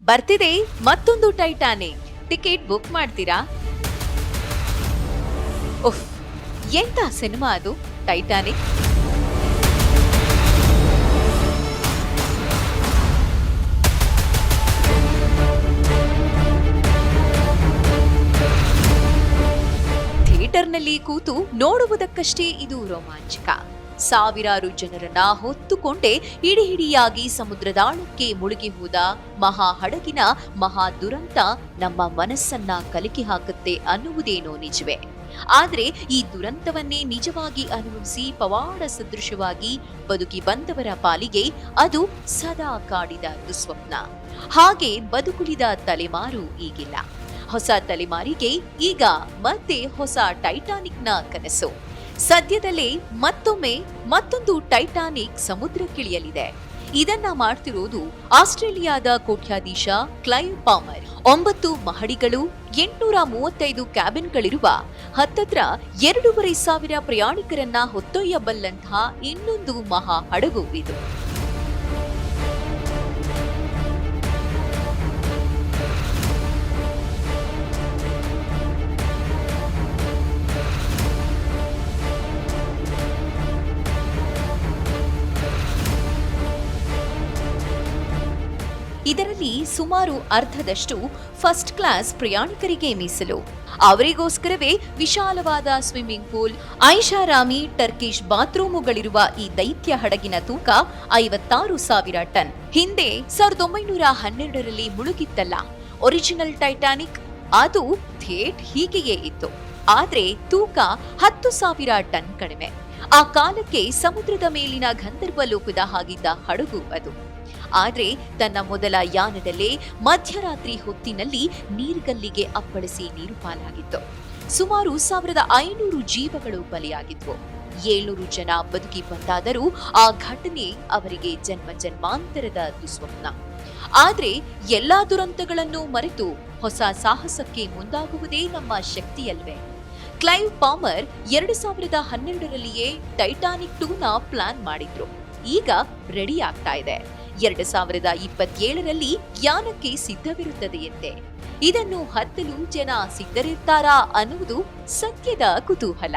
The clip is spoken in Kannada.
ಬರ್ತಿದೆ ಮತ್ತೊಂದು ಟೈಟಾನಿಕ್. ಟಿಕೆಟ್ ಬುಕ್ ಮಾಡ್ತೀರಾ? ಉಫ್, ಎಂತ ಸಿನಿಮಾ ಅದು ಟೈಟಾನಿಕ್. ಥಿಯೇಟರ್ನಲ್ಲಿ ಕೂತು ನೋಡುವುದಕ್ಕಷ್ಟೇ ಇದು ರೋಮಾಂಚಕ. ಸಾವಿರಾರು ಜನರನ್ನ ಹೊತ್ತುಕೊಂಡೇ ಇಡಿಹಿಡಿಯಾಗಿ ಸಮುದ್ರದಾಳಕ್ಕೆ ಮುಳುಗಿ ಹೋದ ಮಹಾ ಹಡಗಿನ ಮಹಾ ದುರಂತ ನಮ್ಮ ಮನಸ್ಸನ್ನ ಕಲಕಿ ಹಾಕುತ್ತೆ ಅನ್ನುವುದೇನೋ ನಿಜವೇ. ಆದ್ರೆ ಈ ದುರಂತವನ್ನೇ ನಿಜವಾಗಿ ಅನುಭವಿಸಿ ಪವಾಡ ಸದೃಶವಾಗಿ ಬದುಕಿ ಬಂದವರ ಪಾಲಿಗೆ ಅದು ಸದಾ ಕಾಡಿದ ದುಸ್ವಪ್ನ. ಹಾಗೆ ಬದುಕುಳಿದ ತಲೆಮಾರು ಈಗಿಲ್ಲ. ಹೊಸ ತಲೆಮಾರಿಗೆ ಈಗ ಮತ್ತೆ ಹೊಸ ಟೈಟಾನಿಕ್ನ ಕನಸು. ಸದ್ಯದಲ್ಲೇ ಮತ್ತೊಂದು ಟೈಟಾನಿಕ್ ಸಮುದ್ರಕ್ಕಿಳಿಯಲಿದೆ. ಇದನ್ನ ಮಾಡ್ತಿರೋದು ಆಸ್ಟ್ರೇಲಿಯಾದ ಕೋಟ್ಯಾಧೀಶ ಕ್ಲೈವ್ ಪಾಮರ್. 9 ಮಹಡಿಗಳು, 835 ಕ್ಯಾಬಿನ್ಗಳಿರುವ ಹತ್ತತ್ರ 2,500 ಪ್ರಯಾಣಿಕರನ್ನ ಹೊತ್ತೊಯ್ಯಬಲ್ಲಂತಹ ಇನ್ನೊಂದು ಮಹಾ ಹಡಗು ಇದು. ಇದರಲ್ಲಿ ಸುಮಾರು ಅರ್ಧದಷ್ಟು ಫಸ್ಟ್ ಕ್ಲಾಸ್ ಪ್ರಯಾಣಿಕರಿಗೆ ಮೀಸಲು. ಅವರಿಗೋಸ್ಕರವೇ ವಿಶಾಲವಾದ ಸ್ವಿಮ್ಮಿಂಗ್ ಪೂಲ್, ಐಷಾರಾಮಿ ಟರ್ಕಿಶ್ ಬಾತ್ರೂಮುಗಳಿರುವ ಈ ದೈತ್ಯ ಹಡಗಿನ ತೂಕ 56,000 ಟನ್. ಹಿಂದೆ 1912ರಲ್ಲಿ ಮುಳುಗಿತ್ತಲ್ಲ ಒರಿಜಿನಲ್ ಟೈಟಾನಿಕ್, ಅದು ಥೇಟ್ ಹೀಗೆಯೇ ಇತ್ತು. ಆದ್ರೆ ತೂಕ 10,000 ಟನ್ ಕಡಿಮೆ. ಆ ಕಾಲಕ್ಕೆ ಸಮುದ್ರದ ಮೇಲಿನ ಗಂಧರ್ವ ಲೋಕದ ಹಾಗಿದ್ದ ಹಡಗು ಅದು. ಆದ್ರೆ ತನ್ನ ಮೊದಲ ಯಾನದಲ್ಲೇ ಮಧ್ಯರಾತ್ರಿ ಹೊತ್ತಿನಲ್ಲಿ ನೀರ್ಗಲ್ಲಿಗೆ ಅಪ್ಪಳಿಸಿ ನೀರು ಪಾಲಾಗಿತ್ತು. ಸುಮಾರು 1,500 ಜೀವಗಳು ಬಲಿಯಾಗಿದ್ವು. 700 ಜನ ಬದುಕಿ ಬಂದಾದರೂ ಆ ಘಟನೆ ಅವರಿಗೆ ಜನ್ಮ ಜನ್ಮಾಂತರದ ದುಸ್ವಪ್ನ. ಆದ್ರೆ ಎಲ್ಲಾ ದುರಂತಗಳನ್ನು ಮರೆತು ಹೊಸ ಸಾಹಸಕ್ಕೆ ಮುಂದಾಗುವುದೇ ನಮ್ಮ ಶಕ್ತಿಯಲ್ವೇ? ಕ್ಲೈವ್ ಪಾಮರ್ 2012ರಲ್ಲಿಯೇ ಟೈಟಾನಿಕ್ 2ನ ಪ್ಲಾನ್ ಮಾಡಿದ್ರು. ಈಗ ರೆಡಿ ಆಗ್ತಾ ಇದೆ. 2027ರಲ್ಲಿ ಯಾನಕ್ಕೆ ಸಿದ್ಧವಿರುತ್ತದೆಯಂತೆ. ಇದನ್ನು ಹತ್ತಲು ಜನ ಸಿದ್ಧರಿರ್ತಾರಾ ಅನ್ನುವುದು ಸದ್ಯದ ಕುತೂಹಲ.